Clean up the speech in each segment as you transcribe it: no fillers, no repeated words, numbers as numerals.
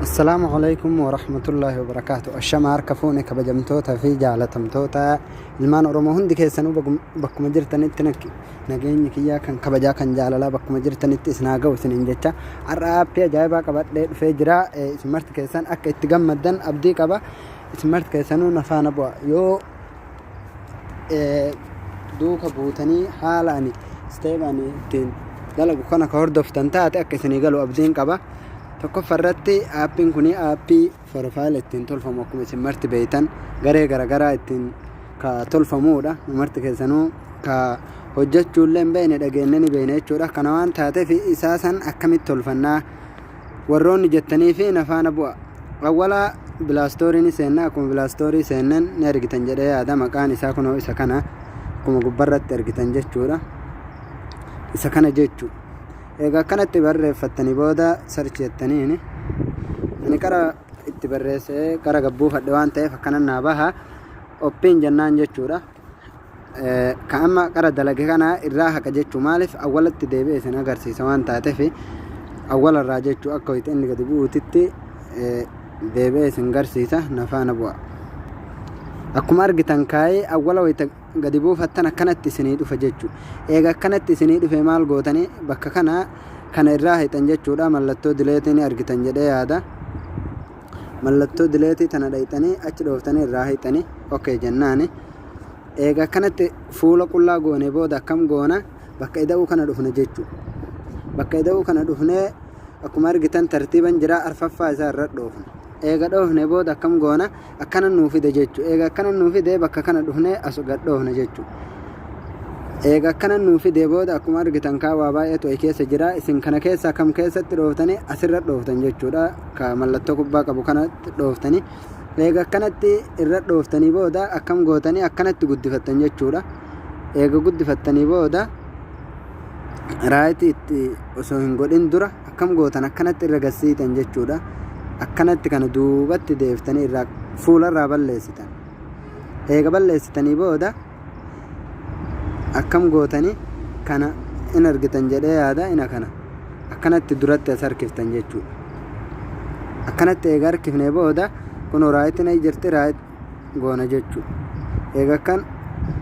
السلام عليكم ورحمة الله وبركاته. الشمار كفوني كبجمتوتا في جالتمتوتا المان أرومو هندي كيسانو بكم جرتني تنك نجيني كيا كان كبجا كان جاللا بكم جرتني تسناجا وسنين جتا الرابيا جايبا كبات في جرا سمرت كيسان أك اتجمدن أبدي كبا سمرت كيسانو نفانا بوا يو دوكا بوتني حالاني ستيباني تين دلقو كنا كهردف تنتات أكسني قالوا أبدين كبا tokko farratti aappiin kuni aappii profaayil ittiin tolfamu akkuma isin marti beeytan garee garagaraa ittiin ka tolfamuudha. Marti keessanuu ka hojjechuullee hin beekne dhageenyanii beekne jechuudha. Kana waan taateef isaa san akkamitti tolfannaa warroonni jettanii fi nafaana bu'a. Awwala bilaastooriin seennaa akkuma bilaastoorii seennan ni argitan jedhee yaada. Maqaan isaa kunoo isa kana akkuma gubbarratti argitan jechuudha. Isa kana jechuudha. Egaa akkanatti barreeffattanii booda sarchi jettaniini ani qara itti barreessee qara gabbuufadhe waan ta'eef akkana naa baha oppiin jennaan jechuudha. Ka amma qara dalage kana irraa haqa jechuu maaliif awwalatti deebi'ee isin agarsiisa waan taateef awwalarraa jechuu akka ho'iite inni gadi bu'uutitti deebi'ee isin agarsiisa nafaana bu'a. Akkuma argitan kaayee awwala ho'iite gadi buufattan akkanatti isinii dhufa jechuu. Eega akkanatti isinii dhufe maal gootanii bakka kana irraa hiixan jechuudha. Mallattoo dileetii ni argitan jedhee yaada. Mallattoo dileetii tana dhayxanii achi dhooftanii irraa hiixanii okay jennaani. Eega akkanatti fuula qullaa goone booda akkam goona bakka ida'uu kana dhufne jechuu. Bakka ida'uu kana dhufnee akkuma argitan tartiiban jira arfaffaa isaa irra dhoofne. Eega dhoofne booda akkam goona akkana nuu fide jechuu. Eega akkana nuu fide bakka kana dhufnee as gad dhoofne jechuu. Eega akkana nuu fide booda akkuma argitan kaawaa baay'eetu keessa jira. Isin kana keessa kam keessatti dhooftanii asirra dhooftan jechuudha. Ka mallattoo kubbaa qabu kanatti dhooftanii. Eega akkanatti irra dhooftanii booda akkam gootanii akkanatti guddifattan jechuudha. Eega guddifattanii booda raayitii itti osoo hin godhin dura akkam gootan akkanatti irra gassiitan jechuudha. Akkanatti kana duubatti deeftanii irraa fuularraa balleessitan. Eega balleessitanii booda akkam gootanii kana in argitan jedhee yaada. Ina kana akkanatti duratti as harkiftan jechuudha. Akkanatti eega harkifnee booda kun raayitiin ay jirti raayit goona jechuudha. Eega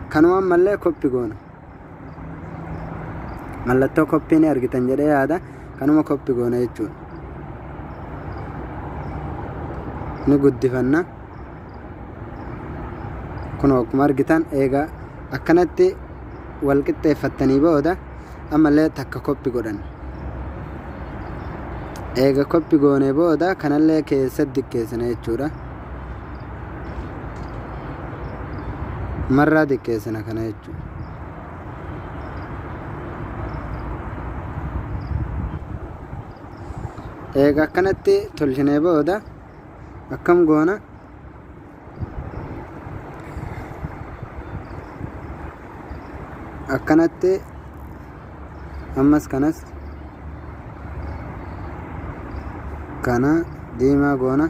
kanumaan mallee koppi goona. Mallattoo koppii ni argitan jedhee yaada. Kanuma koppi goona jechuudha. Ni guddifanna kun akkuma argitan eega akkanatti wal qixxeeffattanii booda ammallee takka koppi godhan. Eega koppi goone booda kanallee keessatti dikkeessina jechuudha. Marraa dikkeessina kana jechuudha. Eega akkanatti tolchinee booda akkam goona akkanatti ammas kanas kana diimaa goona.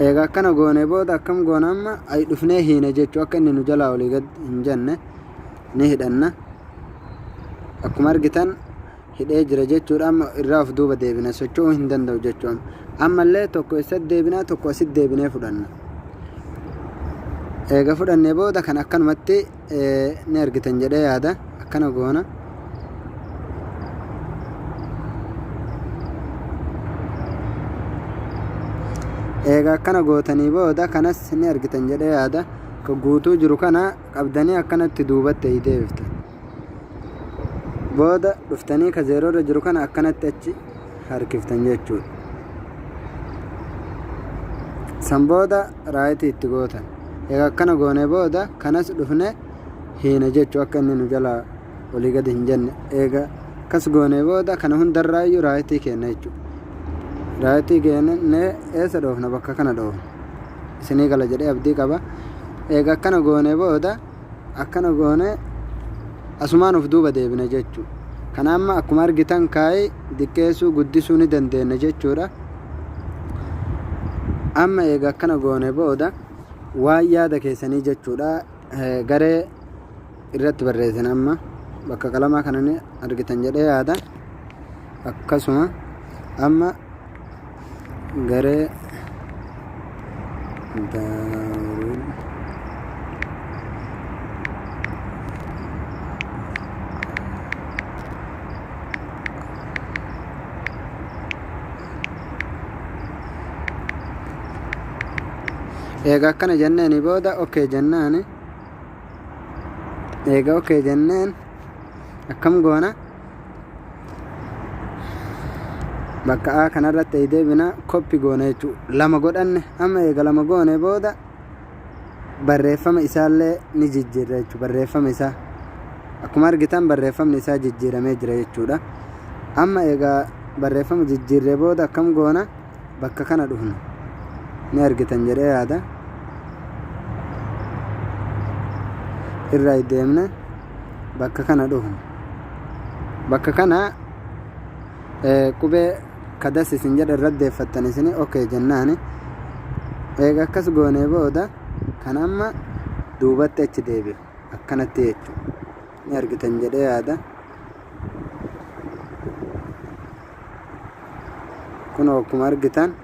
Eega akkana goone booda akkam goona amma ay dhufnee hiine jechuu akka inni nu jalaa olii gad hin jenne ni hidhanna. Akkuma argitan hidhee jira jechuudha. Amma irraa of duuba deebina socho'uu hin danda'u jechuudha. Ammallee tokko isatti deebinaa tokko asitti deebinee fudhanna. Eega fudhannee booda kan akkanumatti ni argitan jedhee yaada. Akkana goona. Eega akkana gootanii booda kanas ni argitan jedhee yaada. Ka guutuu jiru kana qabdanii akkanatti duubatti deebiftan. Booda dhuftanii ka zeeroorra jiru kana akkanatti achi harkiftan jechuudha. San booda raayitii itti gootan. Eega akkana goone booda kanas dhufne hiina jechuu akka inni nu jalaa olii gadi hin jenne. Eega kas goone booda kana hundarraayyuu raayitii kenna jechuudha. Raayitii kennee eessa dhoofna bakka kana dhoofna. Isinii gala jedhee abdii qaba. Eega akkana goone booda akkana goone asumaan of duuba deebina jechuudha. Kana amma akkuma argitan kaayee diqqeessuu guddisuu ni dandeenya jechuudha. Amma eega akkana goone booda waan yaada keessanii jechuudha. Garee irratti barreessin amma bakka qalamaa kana ni argitan jedhee yaada. Akkasuma amma garee daarul eega akkana jenneeni booda okay jennaani. Eega okay jenneen akkam goona bakka A kanarratti ay deebina koppi goona jechuu lama godhanne. Amma eega lama goone booda barreeffama isaallee ni jijjiirra jechuu. Barreeffama isaa akkuma argitan barreeffamni isaa jijjiiramee jira jechuudha. Amma eega barreeffama jijjiirree booda akkam goona bakka kana dhufna ni argitan jedhee yaada. Irraa deemne bakka kana dhufna. Bakka kana qubee kadas isin jedha irra deeffattan isini okay jennaani. Eega akkas goonee booda kan amma duubatti achi deebi'u akkanatti jechuudha. Ni argitan jedhee yaada. Kun akkuma argitan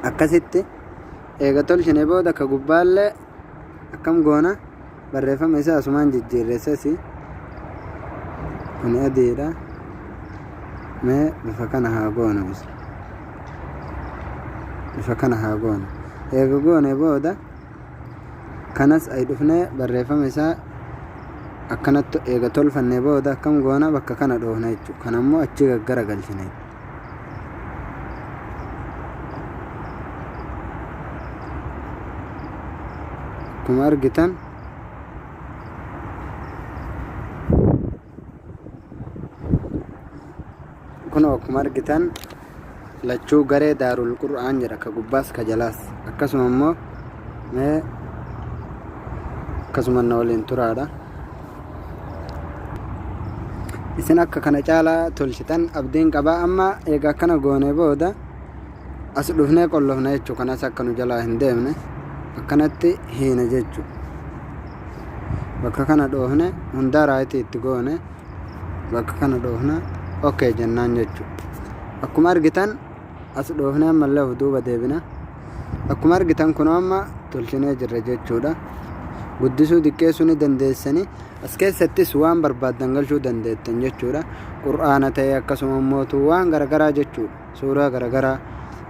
akkasitti eega tolchine booda akka gubbaallee akkam goona barreeffama isaa asumaan jijjiirreessasi. Kun adiidha. Mee bifa kana haa goona. Bifa kana haa goona. Eega goone booda kanas ay dhufnee barreeffama isaa akkanatti eega tolfanne booda akkam goona bakka kana dhoofna jechuudha. Kan ammoo achi gaggara galchine. Akkuma argitan kun akkuma argitan lachuu garee daarul qur'aan jedha. Ka gubbaas ka jalaas akkasuma immoo mee akkasuma na waliin turaadha. Isin akka kana caalaa tolchitan abdiin qabaa. Amma eega akkana goone booda as dhufnee qollofna jechuu. Kanas akka nu jalaa hin deemne akkanatti hiina jechuu. Bakka kana dhoofne hundaa raayitii itti goone bakka kana dhoofna okay jennaan jechuu. Akkuma argitan as dhoofne ammallee of duuba deebina. Akkuma argitan kun amma tolchinee jirra jechuudha. Guddisuu xiqqeessuu ni dandeessanii. As keessattis waan barbaadan galchuu dandeettan jechuudha. Qur'aana ta'ee akkasuma mootuu waan garagaraa jechuudha. Suuraa garagaraa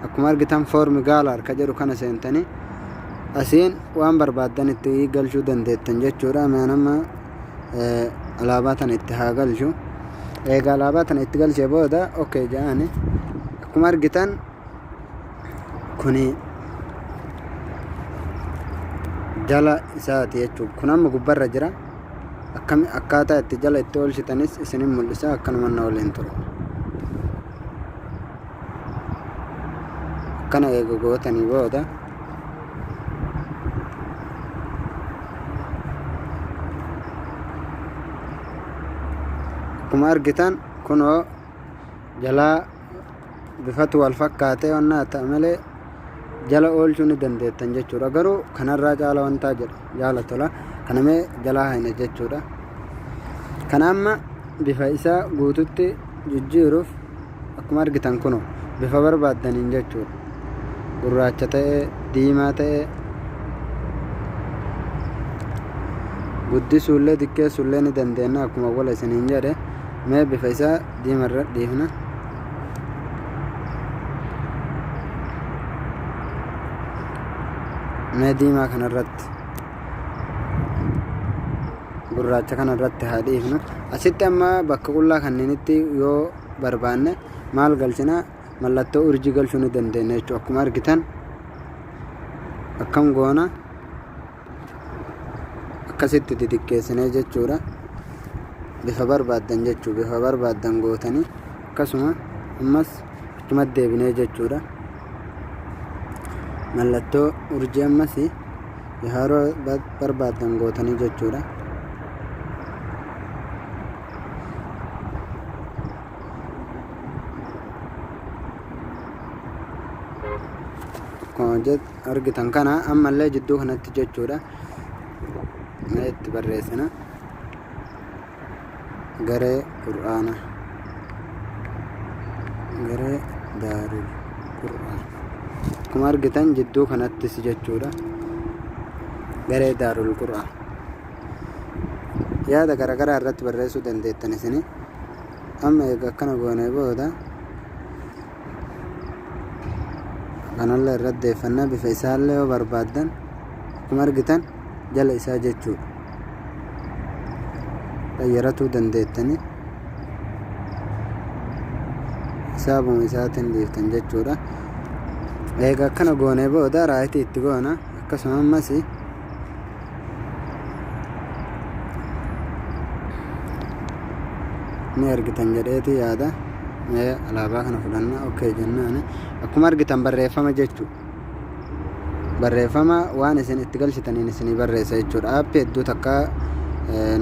akkuma argitan foormi gaalaar ka jedhu kana seentanii asiin waan barbaadan itti galchuu dandeettan jechuudha. Mee nama alaabaa tana itti haa galchu. Eega alaabaa tana itti galchee booda okay jedhani. Akkuma argitan kuni jala isaati jechuudha. Kun amma gubbarra jira. Akkaataa itti jala itti oolchitanis isinin mul'isa. Akkanuma na waliin turu. Akkana eega gootanii booda akkuma argitan kunoo jalaa bifatu wal fakkaatee onnaa ta'a malee jala oolchuu ni dandeettan jechuudha. Garuu kanarraa caala wantaa jedha jaala tola. Kanamee jalaa hayne jechuudha. Kana amma bifa isaa guututti jijjiiruuf akkuma argitan kunoo bifa barbaaddaniin jechuudha. Gurraacha ta'ee diimaa ta'ee guddisuullee xiqqeessuullee ni dandeenya akkuma wala isiniin jedhe. Mee bifa isaa diimarra dhiifna. Mee diimaa kanarratti gurraacha kanarratti haa dhiifnu. Asitti amma bakka qullaa kanneenitti yoo barbaanne maal galchina mallattoo urjii galchuu ni dandeenya jechuudha. Akkuma argitan akkam goona akkasitti xixiqqeessinee jechuudha. Bifa barbaadan jechuu bifa barbaadan gootanii akkasuma ammas achuma deebinee jechuudha. Mallattoo urjii ammas yeroo barbaadan gootanii jechuudha. Argitan kana ammallee jidduu kanatti jechuudha. Mee itti barreessina. Garee qur'aana garee daarul qur'aan akkuma argitan jidduu kanattis jechuudha garee daarul qur'aan yaada garagaraa irratti barreessuu dandeettan isini amma eega akkana goonee booda kanallee irratti deeffannaa bifa isaallee yoo barbaaddan akkuma argitan jala isaa jechuudha fayyaratuu dandeettanii hisaabuma isaatiin dhiiftan jechuudha eega akkana goonee booda raayitii itti goona akkasuma ammas ni argitan jedheeti yaada alaabaa kana fudhannaa okay jennaan akkuma argitan barreeffama jechuudha barreeffama waan isin itti galchitaniin isinii barreessa jechuudha aappii hedduu takka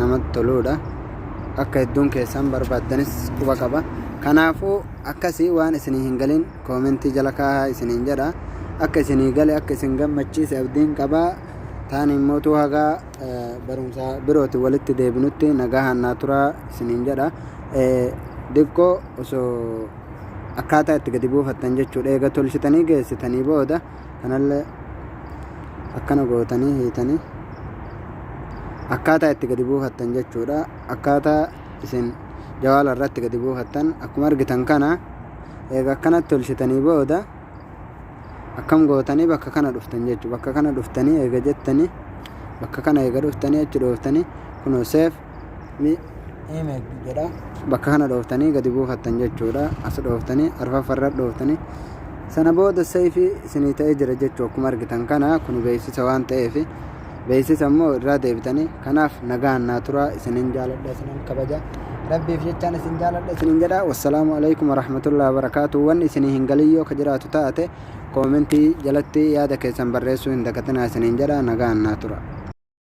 namatti toluudha akka hedduun keessan barbaaddanis quba qaba kanaafuu akkasii waan isinii hin galin koomentii jala kaa'aa isiniin jedha akka isinii gale akka isin gammachiise abdiin qaba taan immootu hagaa barumsa birooti walitti deebinutti nagaa hannaa turaa isiniin jedha diqqoo osoo akkaataa itti gadi buufattan jechuudha eega tolchitanii geessitanii booda kanallee akkana gootanii hiitanii akkaataa itti gadi buufattan jechuudha akkaataa isin jawaala irratti gadi buufattan akkuma argitan kana eega akkanatti tolchitanii booda akkam gootanii bakka kana dhuftan jechuudha bakka kana dhuftanii eega jettanii bakka kana eega dhuftanii achi dhooftanii kunoo seef email jedha bakka kana dhooftanii gadi buufattan jechuudha as dhooftanii arfaffarra dhooftanii sana booda seefii isinii ta'ee jira jechuu akkuma argitan kana kun beeksisa waan ta'eef beeksisa immoo irraa deebitanii kanaaf nagaan naa turaa isinin jaaladha isinin kabaja rabbiif jechaan isin jaaladha isinin jedha wassalaamu alaykum warahmatullahi wabarakaatu wanni isinii hin galiyyoo ka jiraatu taate koomentii jalatti yaada keessan barreessuu hin dagatinaa isinin jedha nagaan naa tura